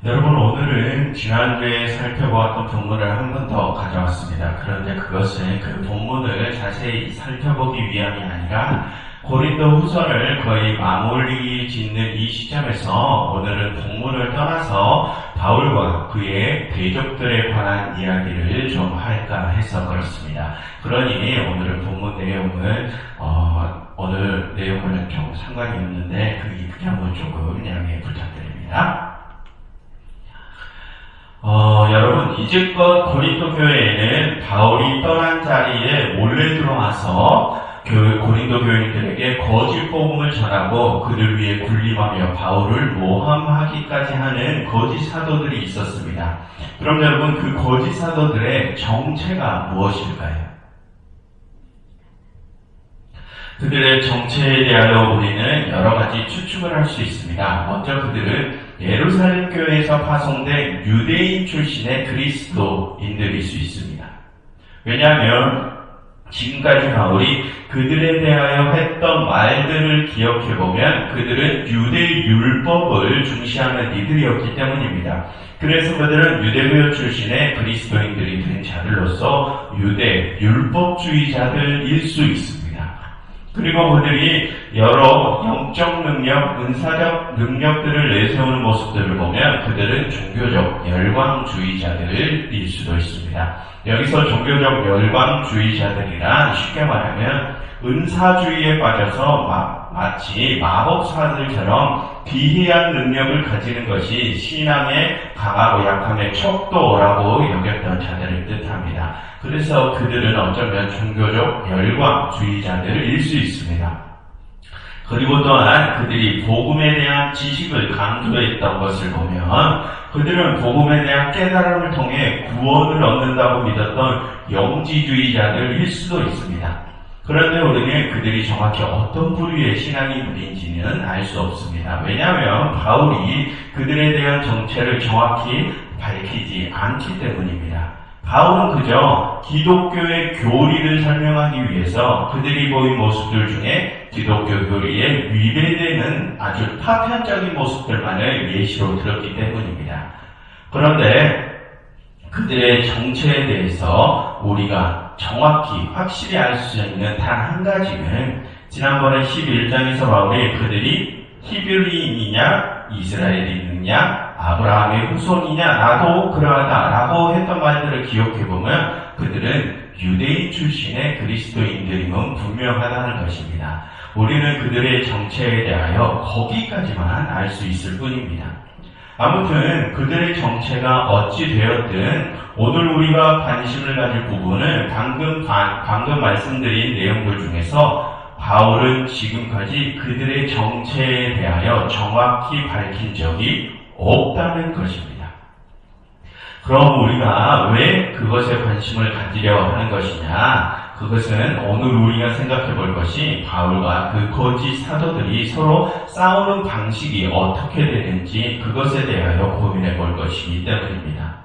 여러분, 오늘은 지난주에 살펴보았던 본문을 한 번 더 가져왔습니다. 그런데 그것은 그 본문을 자세히 살펴보기 위함이 아니라 고린도 후서를 거의 마무리 짓는 이 시점에서 오늘은 본문을 떠나서 바울과 그의 대적들에 관한 이야기를 좀 할까 해서 그렇습니다. 그러니 오늘은 본문 내용은 오늘 내용과는 좀 상관이 없는데 그 입장을 조금 양해 부탁드립니다. 여러분, 이제껏 고린도 교회에는 바울이 떠난 자리에 몰래 들어와서 고린도 교인들에게 거짓 복음을 전하고 그들 위해 군림하며 바울을 모함하기까지 하는 거짓 사도들이 있었습니다. 그럼 여러분, 그 거짓 사도들의 정체가 무엇일까요? 그들의 정체에 대하여 우리는 여러 가지 추측을 할 수 있습니다. 먼저 그들은 예루살렘 교회에서 파송된 유대인 출신의 그리스도인들일 수 있습니다. 왜냐하면 지금까지 바울이 그들에 대하여 했던 말들을 기억해보면 그들은 유대 율법을 중시하는 이들이었기 때문입니다. 그래서 그들은 유대교 출신의 그리스도인들이 된 자들로서 유대 율법주의자들일 수 있습니다. 그리고 그들이 여러 영적 능력, 은사적 능력들을 내세우는 모습들을 보면 그들은 종교적 열광주의자들일 수도 있습니다. 여기서 종교적 열광주의자들이란 쉽게 말하면 은사주의에 빠져서 마치 마법사들처럼 비해한 능력을 가지는 것이 신앙의 강하고 약함의 척도라고 여겼던 자들을 뜻합니다. 그래서 그들은 어쩌면 종교적 열광주의자들일 수 있습니다. 그리고 또한 그들이 복음에 대한 지식을 강조했던 것을 보면 그들은 복음에 대한 깨달음을 통해 구원을 얻는다고 믿었던 영지주의자들일 수도 있습니다. 그런데 우리는 그들이 정확히 어떤 부류의 신앙인들인지는 알 수 없습니다. 왜냐하면 바울이 그들에 대한 정체를 정확히 밝히지 않기 때문입니다. 바울은 그저 기독교의 교리를 설명하기 위해서 그들이 보인 모습들 중에 기독교 교리에 위배되는 아주 파편적인 모습들만을 예시로 들었기 때문입니다. 그런데 그들의 정체에 대해서 우리가 정확히 확실히 알 수 있는 단 한 가지는 지난번에 11장에서 바울이 그들이 히브리인이냐 이스라엘인이냐 아브라함의 후손이냐 나도 그러하다 라고 했던 말들을 기억해보면 그들은 유대인 출신의 그리스도인들임은 분명하다는 것입니다. 우리는 그들의 정체에 대하여 거기까지만 알 수 있을 뿐입니다. 아무튼 그들의 정체가 어찌 되었든 오늘 우리가 관심을 가질 부분은 방금 말씀드린 내용들 중에서 바울은 지금까지 그들의 정체에 대하여 정확히 밝힌 적이 없다는 것입니다. 그럼 우리가 왜 그것에 관심을 가지려 하는 것이냐? 그것은 오늘 우리가 생각해 볼 것이 바울과 그 거짓 사도들이 서로 싸우는 방식이 어떻게 되는지 그것에 대하여 고민해 볼 것이기 때문입니다.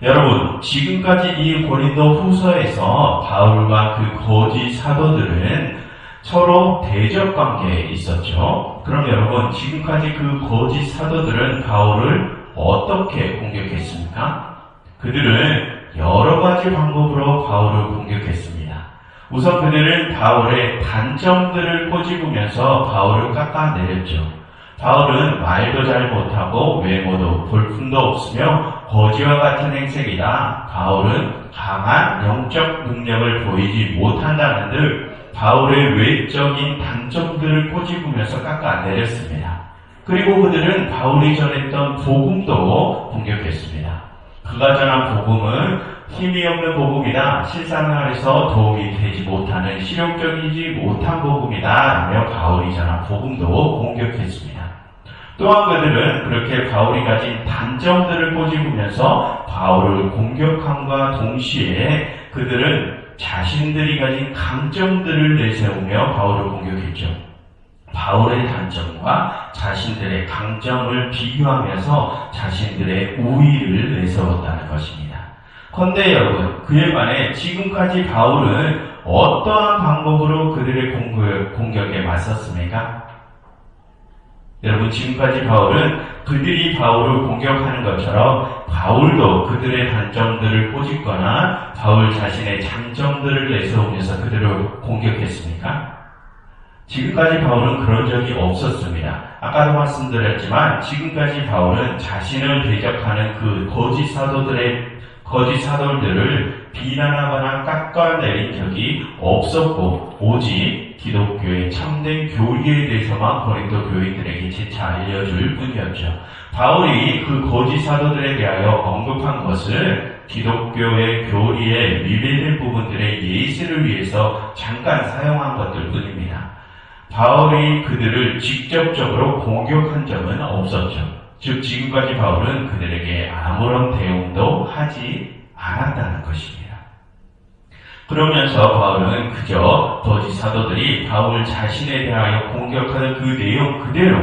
여러분, 지금까지 이 고린도 후서에서 바울과 그 거짓 사도들은 서로 대적 관계에 있었죠. 그럼 여러분, 지금까지 그 거짓 사도들은 바울을 어떻게 공격했습니까? 그들은 여러 가지 방법으로 바울을 공격했습니다. 우선 그들은 바울의 단점들을 꼬집으면서 바울을 깎아내렸죠. 바울은 말도 잘 못하고 외모도 볼품도 없으며 거지와 같은 행색이다. 바울은 강한 영적 능력을 보이지 못한다는 듯 바울의 외적인 단점들을 꼬집으면서 깎아내렸습니다. 그리고 그들은 바울이 전했던 복음도 공격했습니다. 그가 전한 복음은 힘이 없는 복음이다. 실생활에서 도움이 되지 못하는 실용적이지 못한 복음이다. 라며 바울이 전한 복음도 공격했습니다. 또한 그들은 그렇게 바울이 가진 단점들을 꼬집으면서 바울을 공격함과 동시에 그들은 자신들이 가진 강점들을 내세우며 바울을 공격했죠. 바울의 단점과 자신들의 강점을 비교하면서 자신들의 우위를 내세웠다는 것입니다. 그런데 여러분, 그에 반해 지금까지 바울은 어떠한 방법으로 그들의 공격에 맞섰습니까? 여러분, 지금까지 바울은 그들이 바울을 공격하는 것처럼 바울도 그들의 단점들을 꼬집거나 바울 자신의 장점들을 내세우면서 그들을 공격했습니까? 지금까지 바울은 그런 적이 없었습니다. 아까도 말씀드렸지만 지금까지 바울은 자신을 대적하는 그 거짓 사도들을 비난하거나 깎아내린 적이 없었고, 오직 기독교의 참된 교리에 대해서만 고린도 교인들에게 재차 알려줄 뿐이었죠. 바울이 그 거짓 사도들에 대하여 언급한 것을 기독교의 교리에 위배된 부분들의 예시를 위해서 잠깐 사용한 것들 뿐입니다. 바울이 그들을 직접적으로 공격한 적은 없었죠. 즉, 지금까지 바울은 그들에게 아무런 대응도 하지 않았다는 것입니다. 그러면서 바울은 그저 거짓 사도들이 바울 자신에 대하여 공격하는 그 내용 그대로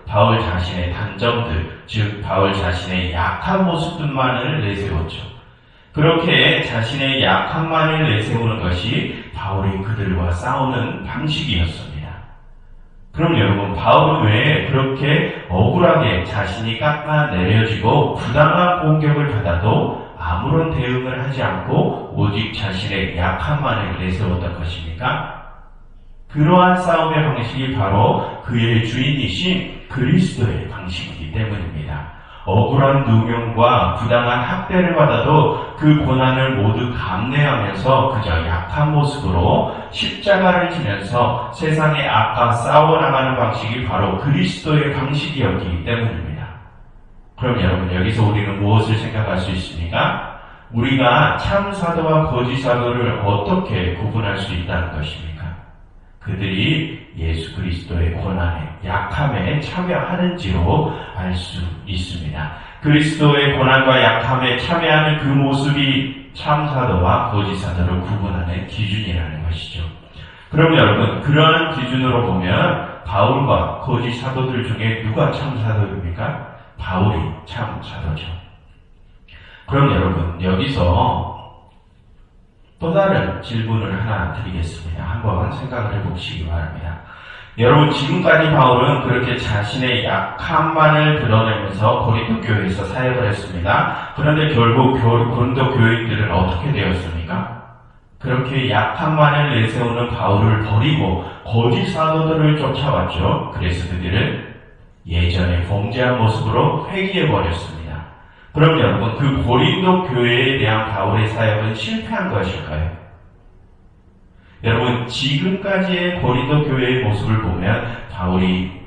바울 자신의 단점들, 즉 바울 자신의 약한 모습들만을 내세웠죠. 그렇게 자신의 약함만을 내세우는 것이 바울이 그들과 싸우는 방식이었습니다. 그럼 여러분, 바울은 왜 그렇게 억울하게 자신이 깎아내려지고 부당한 공격을 받아도 아무런 대응을 하지 않고 오직 자신의 약함만을 내세웠던 것입니까? 그러한 싸움의 방식이 바로 그의 주인이신 그리스도의 방식이기 때문입니다. 억울한 누명과 부당한 학대를 받아도 그 고난을 모두 감내하면서 그저 약한 모습으로 십자가를 지면서 세상의 악과 싸워나가는 방식이 바로 그리스도의 방식이었기 때문입니다. 그럼 여러분, 여기서 우리는 무엇을 생각할 수 있습니까? 우리가 참 사도와 거짓 사도를 어떻게 구분할 수 있다는 것입니까? 그들이 예수 그리스도의 고난에, 약함에 참여하는지로 알 수 있습니다. 그리스도의 고난과 약함에 참여하는 그 모습이 참 사도와 거짓 사도를 구분하는 기준이라는 것이죠. 그럼 여러분, 그러한 기준으로 보면 바울과 거짓 사도들 중에 누가 참 사도입니까? 바울이 참 사도죠. 그럼 여러분, 여기서 또 다른 질문을 하나 드리겠습니다. 한번 생각을 해보시기 바랍니다. 여러분, 지금까지 바울은 그렇게 자신의 약함만을 드러내면서 고린도 교회에서 사역을 했습니다. 그런데 결국 고린도 교인들은 어떻게 되었습니까? 그렇게 약함만을 내세우는 바울을 버리고 거짓 사도들을 쫓아왔죠. 그래서 그들은 예전에 범죄한 모습으로 회귀해버렸습니다. 그럼 여러분, 그 고린도 교회에 대한 바울의 사역은 실패한 것일까요? 여러분, 지금까지의 고린도 교회의 모습을 보면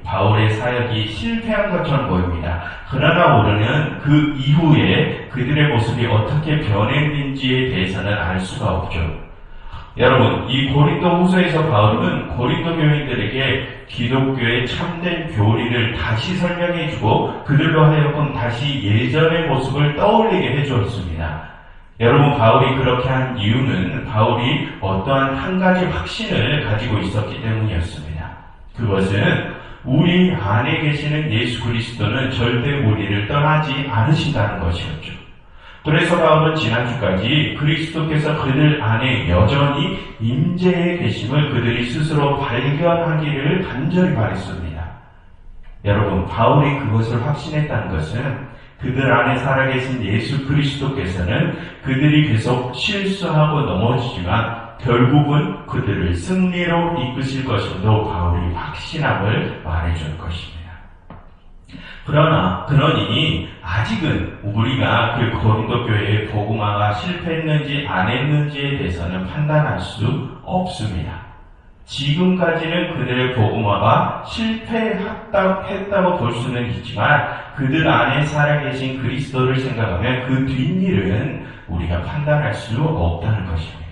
바울의 사역이 실패한 것처럼 보입니다. 그러나 우리는 그 이후에 그들의 모습이 어떻게 변했는지에 대해서는 알 수가 없죠. 여러분, 이 고린도 후서에서 바울은 고린도 교인들에게 기독교의 참된 교리를 다시 설명해주고 그들로 하여금 다시 예전의 모습을 떠올리게 해주었습니다. 여러분, 바울이 그렇게 한 이유는 바울이 어떠한 한 가지 확신을 가지고 있었기 때문이었습니다. 그것은 우리 안에 계시는 예수 그리스도는 절대 우리를 떠나지 않으신다는 것이었죠. 그래서 바울은 지난주까지 그리스도께서 그들 안에 여전히 임재해 계심을 그들이 스스로 발견하기를 간절히 바랬습니다. 여러분, 바울이 그것을 확신했다는 것은 그들 안에 살아계신 예수 그리스도께서는 그들이 계속 실수하고 넘어지지만 결국은 그들을 승리로 이끄실 것임도 바울이 확신함을 말해준 것입니다. 그러니 아직은 우리가 그 고린도 교회의 복음화가 실패했는지 안 했는지에 대해서는 판단할 수 없습니다. 지금까지는 그들의 복음화가 실패했다고 볼 수는 있지만 그들 안에 살아계신 그리스도를 생각하면 그 뒷일은 우리가 판단할 수 없다는 것입니다.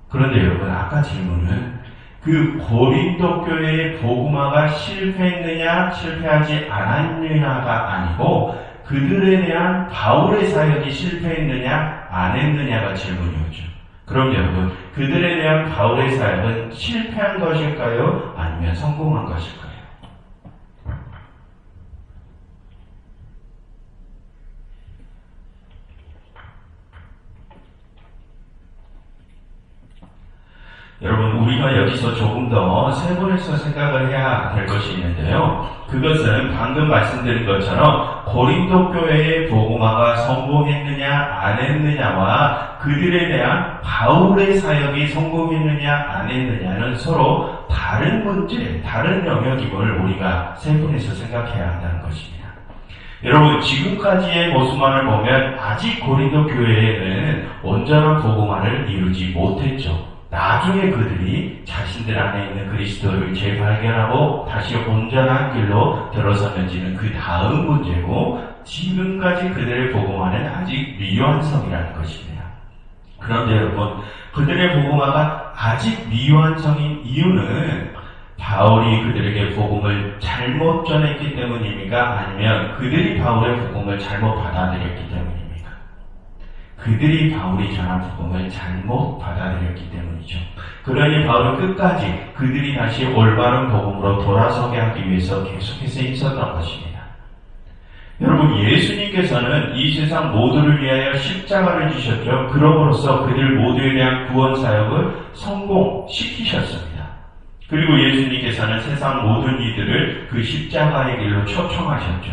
그런데 여러분, 아까 질문은 그 고린도 교회의 복음화가 실패했느냐 실패하지 않았느냐가 아니고 그들에 대한 바울의 사역이 실패했느냐 안 했느냐가 질문이었죠. 그럼 여러분, 그들에 대한 바울의 사역은 실패한 것일까요? 아니면 성공한 것일까요? 여러분, 우리가 여기서 조금 더 세분해서 생각을 해야 될 것이 있는데요. 그것은 방금 말씀드린 것처럼 고린도 교회의 복음화가 성공했느냐 안 했느냐와 그들에 대한 바울의 사역이 성공했느냐 안 했느냐는 서로 다른 문제, 다른 영역임을 우리가 세분해서 생각해야 한다는 것입니다. 여러분, 지금까지의 모습만을 보면 아직 고린도 교회에는 온전한 복음화를 이루지 못했죠. 나중에 그들이 자신들 안에 있는 그리스도를 재발견하고 다시 온전한 길로 들어섰는지는 그 다음 문제고, 지금까지 그들의 복음화는 아직 미완성이라는 것입니다. 그런데 여러분, 그들의 복음화가 아직 미완성인 이유는 바울이 그들에게 복음을 잘못 전했기 때문입니까? 아니면 그들이 바울의 복음을 잘못 받아들였기 때문입니까? 그들이 바울이 전한 복음을 잘못 받아들였기 때문이죠. 그러니 바울은 끝까지 그들이 다시 올바른 복음으로 돌아서게 하기 위해서 계속해서 힘썼던 것입니다. 여러분, 예수님께서는 이 세상 모두를 위하여 십자가를 지셨죠. 그럼으로써 그들 모두에 대한 구원 사역을 성공시키셨습니다. 그리고 예수님께서는 세상 모든 이들을 그 십자가의 길로 초청하셨죠.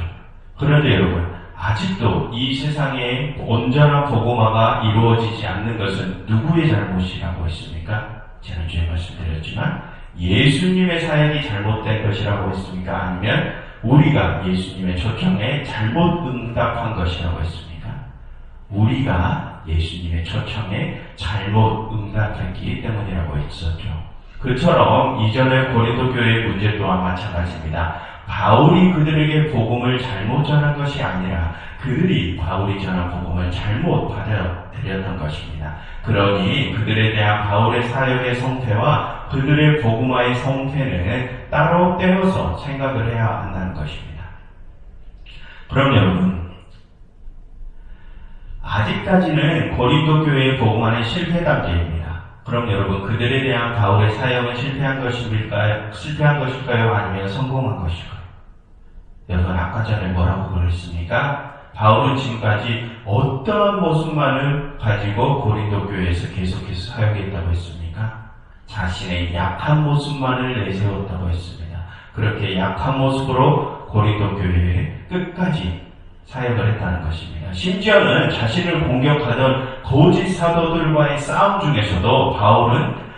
그런데 여러분, 아직도 이 세상에 온전한 복음화가 이루어지지 않는 것은 누구의 잘못이라고 했습니까? 지난주에 말씀드렸지만 예수님의 사역이 잘못된 것이라고 했습니까? 아니면 우리가 예수님의 초청에 잘못 응답한 것이라고 했습니까? 우리가 예수님의 초청에 잘못 응답했기 때문이라고 했었죠. 그처럼 이전의 고린도 교회의 문제 또한 마찬가지입니다. 바울이 그들에게 복음을 잘못 전한 것이 아니라 그들이 바울이 전한 복음을 잘못 받아들였던 것입니다. 그러니 그들에 대한 바울의 사역의 성패와 그들의 복음화의 성패는 따로 떼어서 생각을 해야 한다는 것입니다. 그럼 여러분, 아직까지는 고린도 교회의 복음화는 실패 단계입니다. 그럼 여러분, 그들에 대한 바울의 사역은 실패한 것일까요? 아니면 성공한 것일까요? 여러분, 아까 전에 뭐라고 그랬습니까? 바울은 지금까지 어떠한 모습만을 가지고 고린도 교회에서 계속해서 사역했다고 했습니까? 자신의 약한 모습만을 내세웠다고 했습니다. 그렇게 약한 모습으로 고린도 교회에 끝까지 사역을 했다는 것입니다. 심지어는 자신을 공격하던 거짓 사도들과의 싸움 중에서도 바울은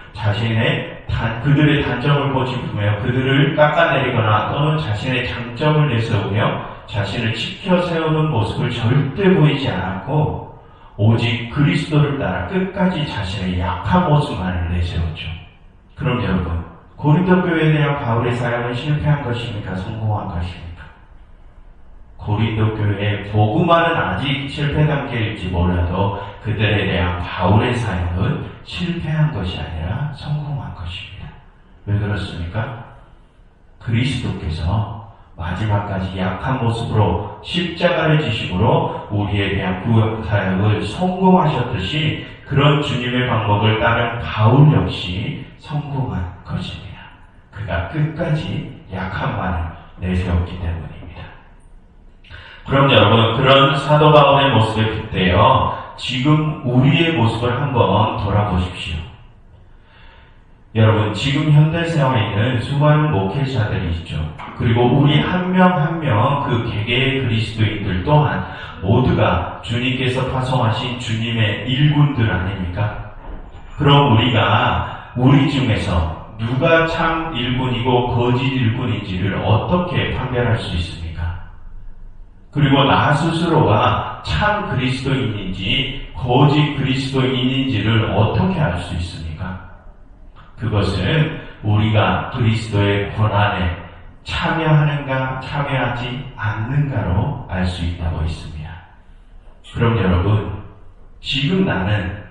그들의 단점을 고집하며 그들을 깎아내리거나 또는 자신의 장점을 내세우며 자신을 지켜 세우는 모습을 절대 보이지 않았고 오직 그리스도를 따라 끝까지 자신의 약한 모습만을 내세웠죠. 그럼 여러분, 고린도 교회에 대한 바울의 사역은 실패한 것입니까? 성공한 것입니까? 고린도 교회의 복음화는 아직 실패 단계일지 몰라도 그들에 대한 바울의 사역은 실패한 것이 아니라 성공한 것입니다. 왜 그렇습니까? 그리스도께서 마지막까지 약한 모습으로 십자가를 지심으로 우리에 대한 구원 사역을 성공하셨듯이 그런 주님의 방법을 따른 바울 역시 성공한 것입니다. 그가 끝까지 약한 만을 내세웠기 때문입니다. 그럼 여러분, 그런 사도 바울의 모습에 빗대어 지금 우리의 모습을 한번 돌아보십시오. 여러분, 지금 현대사회에는 수많은 목회자들이 있죠. 그리고 우리 한 명 한 명 그 개개의 그리스도인들 또한 모두가 주님께서 파송하신 주님의 일꾼들 아닙니까? 그럼 우리 중에서 누가 참 일꾼이고 거짓 일꾼인지를 어떻게 판별할 수 있습니까? 그리고 나 스스로가 참 그리스도인인지 거짓 그리스도인인지를 어떻게 알 수 있습니까? 그것은 우리가 그리스도의 고난에 참여하는가 참여하지 않는가로 알 수 있다고 했습니다. 그럼 여러분, 지금 나는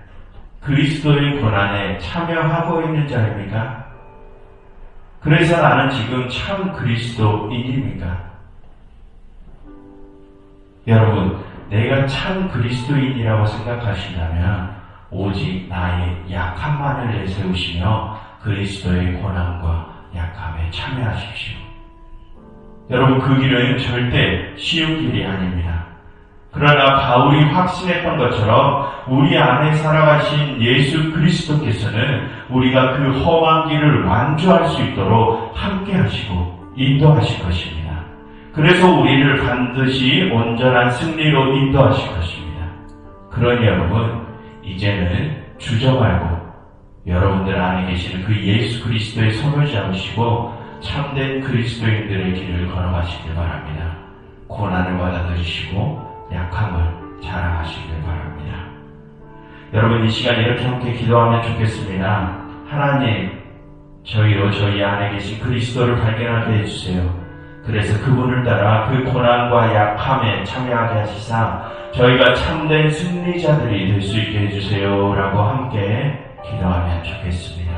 그리스도의 고난에 참여하고 있는 자입니까? 그래서 나는 지금 참 그리스도인입니까? 여러분, 내가 참 그리스도인이라고 생각하신다면 오직 나의 약함만을 내세우시며 그리스도의 고난과 약함에 참여하십시오. 여러분, 그 길은 절대 쉬운 길이 아닙니다. 그러나 바울이 확신했던 것처럼 우리 안에 살아가신 예수 그리스도께서는 우리가 그 험한 길을 완주할 수 있도록 함께 하시고 인도하실 것입니다. 그래서 우리를 반드시 온전한 승리로 인도하실 것입니다. 그러니 여러분, 이제는 주저 말고 여러분들 안에 계시는 그 예수 그리스도의 손을 잡으시고 참된 그리스도인들의 길을 걸어가시길 바랍니다. 고난을 받아들이시고 약함을 자랑하시길 바랍니다. 여러분, 이 시간 이렇게 함께 기도하면 좋겠습니다. 하나님, 저희로 저희 안에 계신 그리스도를 발견하게 해주세요. 그래서 그분을 따라 그 고난과 약함에 참여하게 하시사 저희가 참된 승리자들이 될 수 있게 해주세요 라고 함께 기도하면 좋겠습니다.